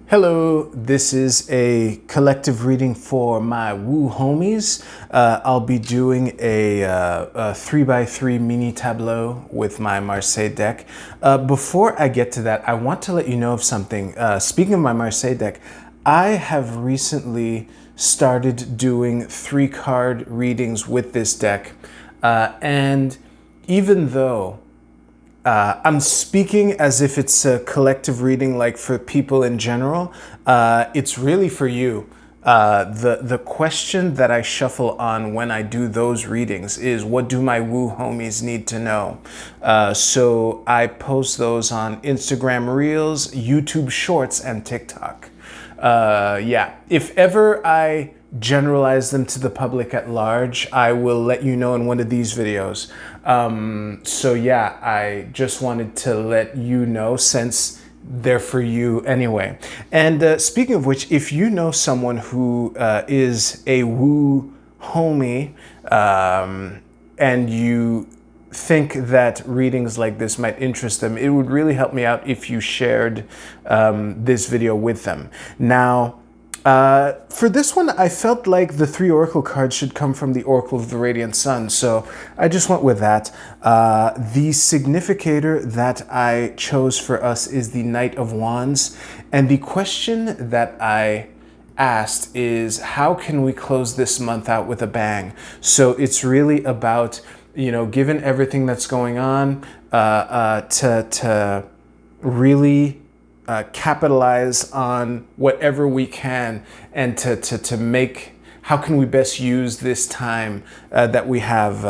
Hello, this is a collective reading for my woo homies. I'll be doing a 3x3 mini tableau with my Marseille deck. Before I get to that, I want to let you know of something. Speaking of my Marseille deck, I have recently started doing 3-card readings with this deck. And even though I'm speaking as if it's a collective reading, like for people in general. It's really for you. The question that I shuffle on when I do those readings is, what do my woo homies need to know? So I post those on Instagram Reels, YouTube Shorts, and TikTok. Yeah, if ever I generalize them to the public at large, I will let you know in one of these videos. So yeah, I just wanted to let you know since they're for you anyway. And speaking of which, if you know someone who is a woo homie and you think that readings like this might interest them, it would really help me out if you shared this video with them. Now, for this one, I felt like the 3 Oracle cards should come from the Oracle of the Radiant Sun, so I just went with that. The significator that I chose for us is the Knight of Wands, and the question that I asked is, how can we close this month out with a bang? So it's really about, you know, given everything that's going on, to really capitalize on whatever we can, and to make, how can we best use this time that we have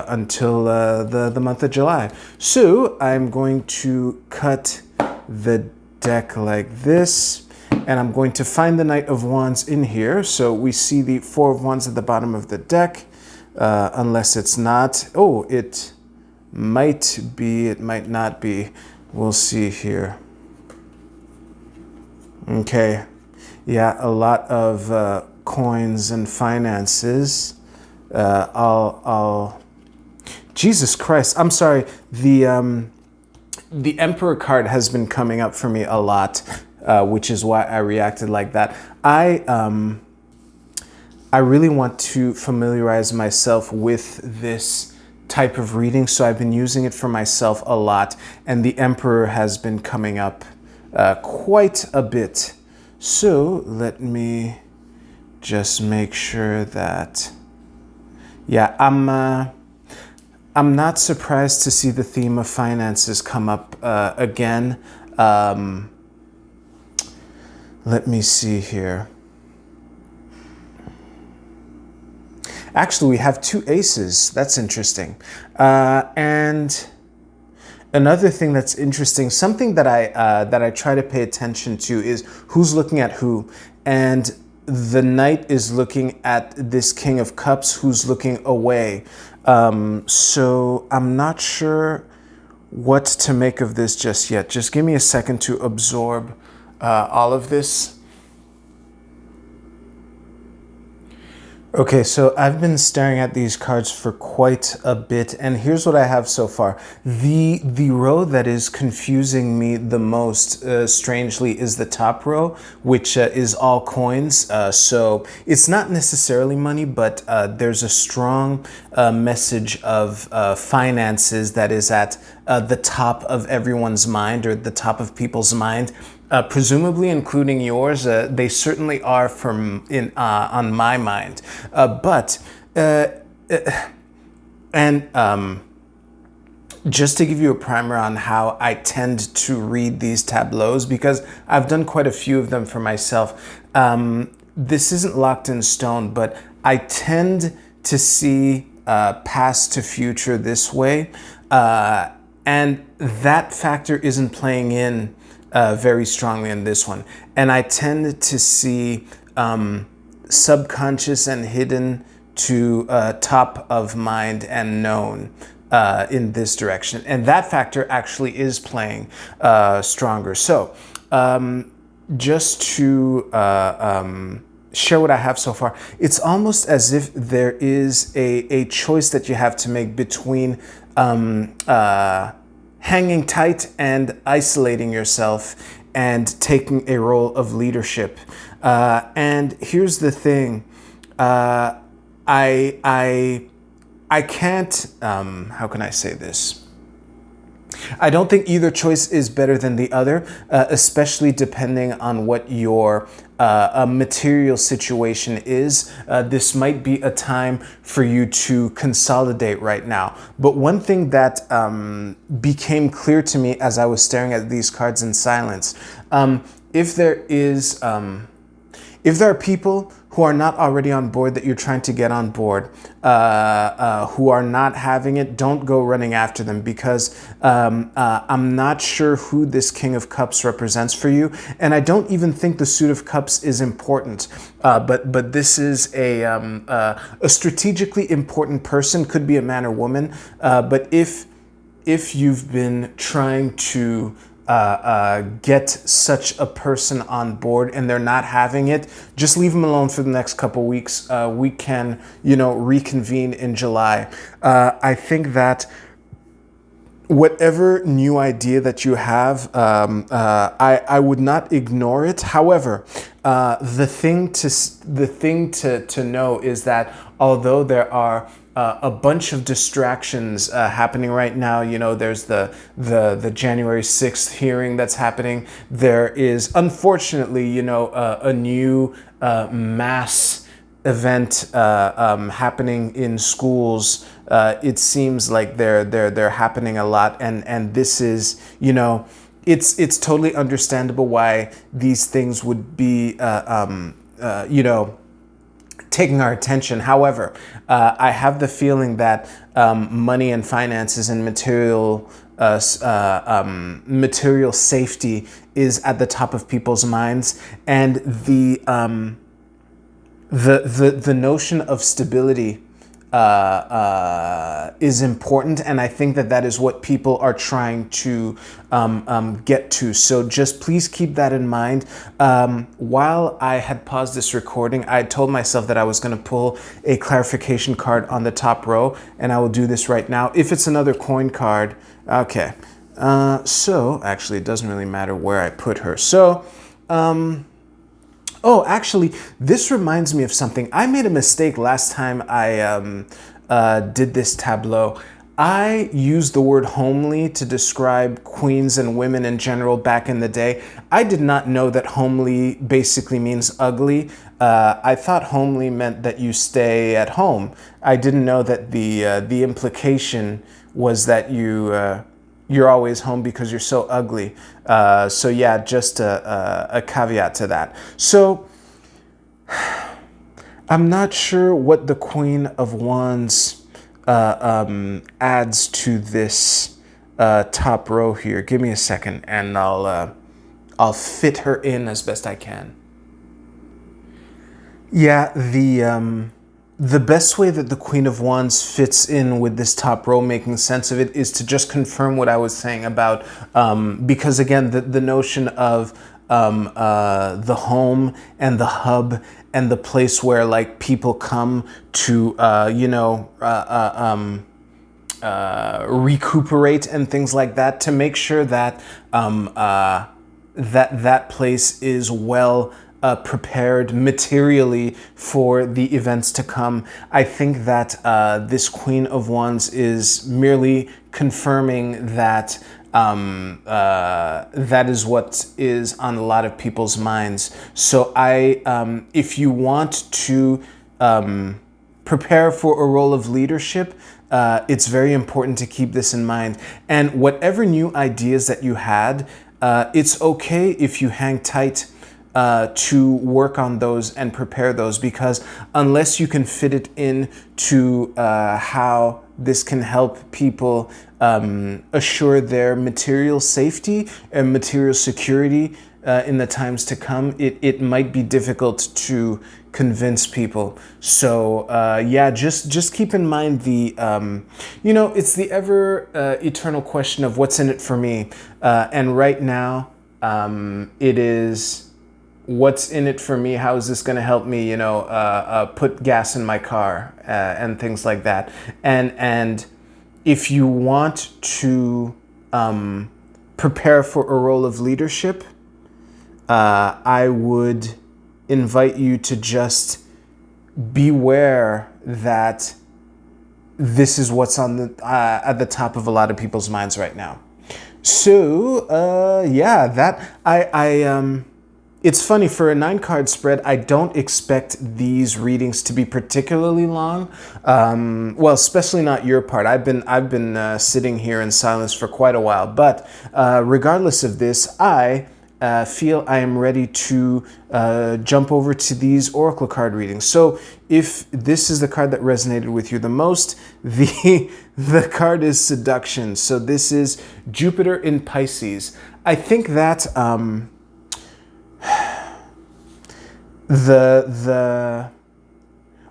until the month of July. So I'm going to cut the deck like this, and I'm going to find the Knight of Wands in here. So we see the 4 of Wands at the bottom of the deck, unless it's not. Oh, it might be, it might not be. We'll see here. Okay, yeah, a lot of coins and finances. Jesus Christ, I'm sorry. The Emperor card has been coming up for me a lot, which is why I reacted like that. I really want to familiarize myself with this type of reading, so I've been using it for myself a lot, and the Emperor has been coming up quite a bit. So let me just make sure that, yeah, I'm not surprised to see the theme of finances come up again. Let me see here. Actually, we have 2 aces. That's interesting. And another thing that's interesting, something that I try to pay attention to, is who's looking at who. And the Knight is looking at this King of Cups who's looking away. So I'm not sure what to make of this just yet. Just give me a second to absorb all of this. Okay, so I've been staring at these cards for quite a bit, and here's what I have so far. The row that is confusing me the most, strangely, is the top row, which is all coins. So it's not necessarily money, but there's a strong message of finances that is at the top of everyone's mind, or the top of people's mind. Presumably including yours. They certainly are on my mind. Just to give you a primer on how I tend to read these tableaus, because I've done quite a few of them for myself. This isn't locked in stone, but I tend to see past to future this way. And that factor isn't playing in very strongly in this one. And I tend to see subconscious and hidden to top of mind and known in this direction. And that factor actually is playing stronger. So just to share what I have so far, it's almost as if there is a choice that you have to make between hanging tight and isolating yourself and taking a role of leadership. And here's the thing, I can't, how can I say this? I don't think either choice is better than the other, especially depending on what your material situation is. This might be a time for you to consolidate right now. But one thing that became clear to me as I was staring at these cards in silence, if there are people who are not already on board that you're trying to get on board, who are not having it, don't go running after them, because I'm not sure who this King of Cups represents for you. And I don't even think the Suit of Cups is important. But this is a strategically important person, could be a man or woman. But if you've been trying to get such a person on board and they're not having it, just leave them alone for the next couple weeks. We can, reconvene in July. I think that whatever new idea that you have, I would not ignore it. However, the thing to know is that although there are a bunch of distractions happening right now. There's the January 6th hearing that's happening. There is, unfortunately, a new mass event happening in schools. It seems like they're happening a lot, and this is, it's totally understandable why these things would be, taking our attention. However, I have the feeling that money and finances and material safety is at the top of people's minds, and the notion of stability is important, and I think that is what people are trying to get to. So just please keep that in mind. While I had paused this recording, I told myself that I was going to pull a clarification card on the top row, and I will do this right now. If it's another coin card, okay. So actually, it doesn't really matter where I put her. So, oh, actually, this reminds me of something. I made a mistake last time I did this tableau. I used the word homely to describe queens and women in general back in the day. I did not know that homely basically means ugly. I thought homely meant that you stay at home. I didn't know that the implication was that you're always home because you're so ugly. So yeah, just a caveat to that. So I'm not sure what the Queen of Wands adds to this top row here. Give me a second, and I'll fit her in as best I can. Yeah, the best way that the Queen of Wands fits in with this top row, making sense of it, is to just confirm what I was saying about, because again, the notion of the home and the hub and the place where like people come to, recuperate and things like that, to make sure that that place is well prepared materially for the events to come. I think that this Queen of Wands is merely confirming that that is what is on a lot of people's minds. So if you want to prepare for a role of leadership, it's very important to keep this in mind. And whatever new ideas that you had, it's okay if you hang tight to work on those and prepare those, because unless you can fit it in to how this can help people assure their material safety and material security in the times to come, it might be difficult to convince people. So yeah, just keep in mind the it's the ever eternal question of what's in it for me, and right now it is, what's in it for me? How is this going to help me, put gas in my car and things like that? And if you want to prepare for a role of leadership, I would invite you to just beware that this is what's on the at the top of a lot of people's minds right now. So yeah, that it's funny, for a 9-card spread, I don't expect these readings to be particularly long. Well, especially not your part. I've been sitting here in silence for quite a while. But regardless of this, I feel I am ready to jump over to these oracle card readings. So if this is the card that resonated with you the most, the card is Seduction. So this is Jupiter in Pisces. I think that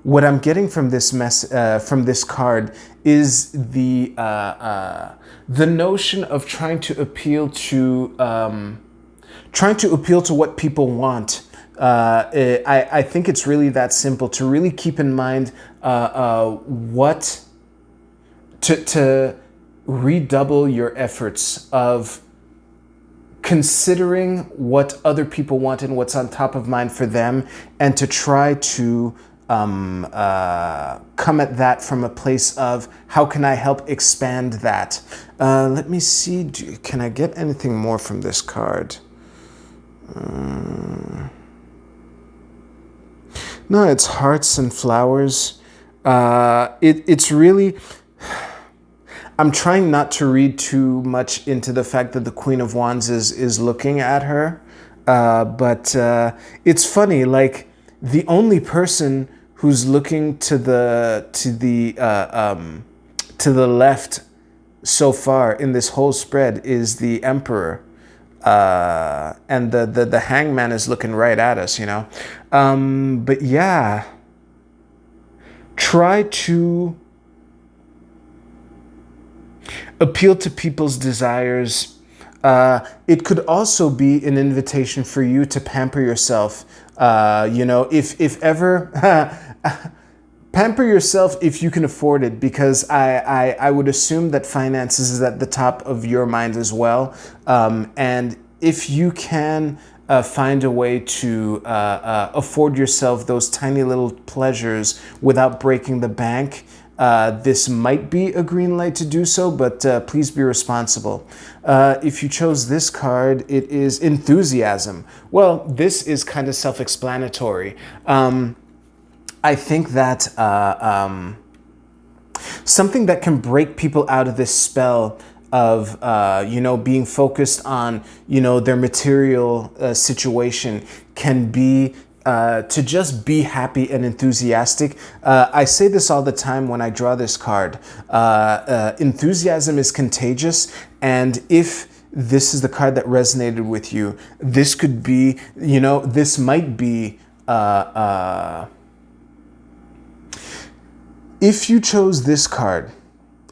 what I'm getting from this from this card is the notion of trying to appeal to what people want. I think it's really that simple, to really keep in mind what to redouble your efforts of considering what other people want and what's on top of mind for them, and to try to come at that from a place of how can I help expand that. Let me see, can I get anything more from this card? No, it's hearts and flowers. It's really, I'm trying not to read too much into the fact that the Queen of Wands is looking at her. But it's funny, like the only person who's looking to the left so far in this whole spread is the Emperor. And the Hangman is looking right at us, you know. But yeah, try to appeal to people's desires. It could also be an invitation for you to pamper yourself. You know, if ever, pamper yourself if you can afford it, because I would assume that finances is at the top of your mind as well. And if you can find a way to afford yourself those tiny little pleasures without breaking the bank, this might be a green light to do so, but please be responsible. If you chose this card, it is Enthusiasm. Well, this is kind of self-explanatory. I think that something that can break people out of this spell of, you know, being focused on, you know, their material situation can be to just be happy and enthusiastic. I say this all the time when I draw this card. Enthusiasm is contagious, and if this is the card that resonated with you, this could be, you know, this might be, if you chose this card,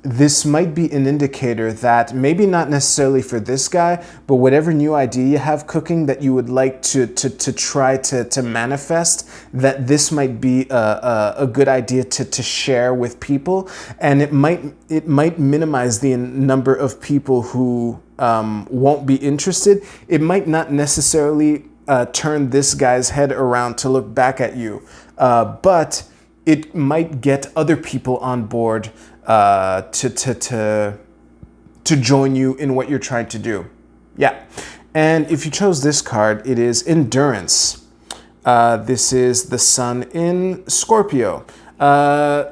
this might be an indicator that maybe not necessarily for this guy, but whatever new idea you have cooking that you would like to try to manifest, that this might be a good idea to share with people. And it might minimize the number of people who won't be interested. It might not necessarily turn this guy's head around to look back at you, but it might get other people on board to join you in what you're trying to do. Yeah. And if you chose this card, it is Endurance. This is the Sun in Scorpio.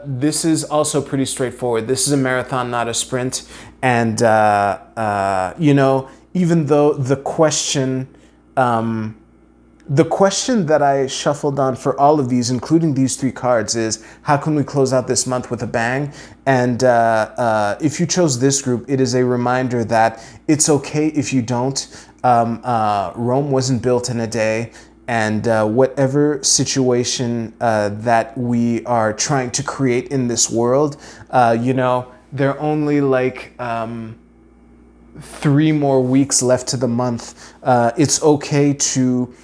This is also pretty straightforward. This is a marathon, not a sprint. And, you know, even though the question that I shuffled on for all of these, including these 3 cards, is how can we close out this month with a bang? And if you chose this group, it is a reminder that it's okay if you don't. Rome wasn't built in a day, and whatever situation that we are trying to create in this world, you know, there are only like 3 more weeks left to the month. It's okay to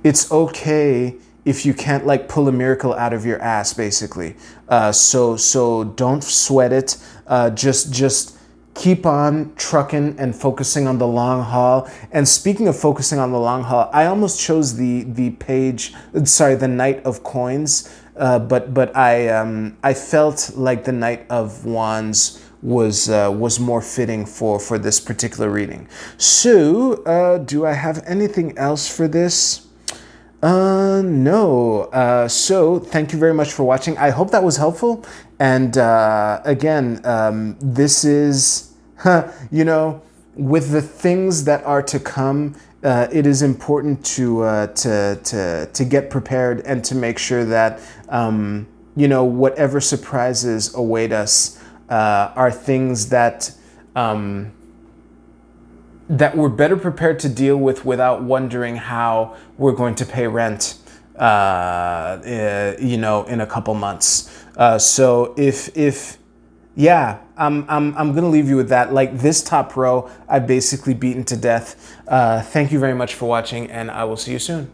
it's okay if you can't like pull a miracle out of your ass, basically. So don't sweat it. Just keep on trucking and focusing on the long haul. And speaking of focusing on the long haul, I almost chose the Knight of Coins, but I felt like the Knight of Wands was more fitting for this particular reading. So, do I have anything else for this? No. So thank you very much for watching. I hope that was helpful. And again, this is, you know, with the things that are to come, it is important to get prepared and to make sure that, you know, whatever surprises await us are things that that we're better prepared to deal with without wondering how we're going to pay rent, you know, in a couple months. So yeah, I'm gonna leave you with that. Like, this top row, I've basically beaten to death. Thank you very much for watching, and I will see you soon.